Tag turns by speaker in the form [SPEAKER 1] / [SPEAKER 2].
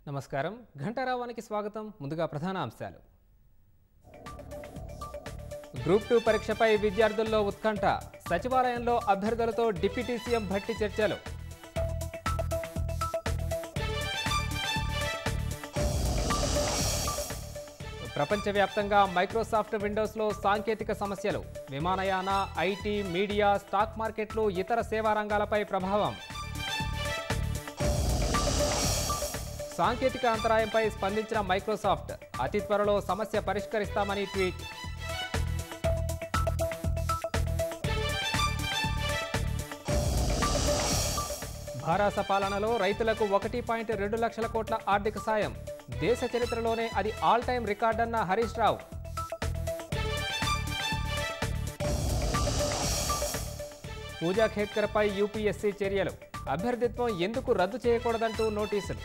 [SPEAKER 1] నమస్కారం ఘంటారావానికి స్వాగతం ముందుగా ప్రధాన అంశాలు గ్రూప్ 2 పరీక్షపై విద్యార్థుల్లో ఉత్కంఠ సచివాలయంలో అభ్యర్థులతో డిప్యూటీ సీఎం భట్టి చర్చలు ప్రపంచవ్యాప్తంగా మైక్రోసాఫ్ట్ విండోస్లో సాంకేతిక సమస్యలు విమానయాన ఐటీ మీడియా స్టాక్ మార్కెట్లు ఇతర సేవా రంగాలపై ప్రభావం సాంకేతిక అంతరాయంపై స్పందించిన మైక్రోసాఫ్ట్ అతి త్వరలో సమస్య పరిష్కరిస్తామని ట్వీట్ భారాస పాలనలో రైతులకు 1.2 లక్షల కోట్ల ఆర్థిక సాయం దేశ చరిత్రలోనే అది ఆల్ టైం రికార్డన్న హరీష్ రావు పూజా ఖేత్కర్పై యూపీఎస్సీ చర్యలు అభ్యర్థిత్వం ఎందుకు రద్దు చేయకూడదంటూ నోటీసులు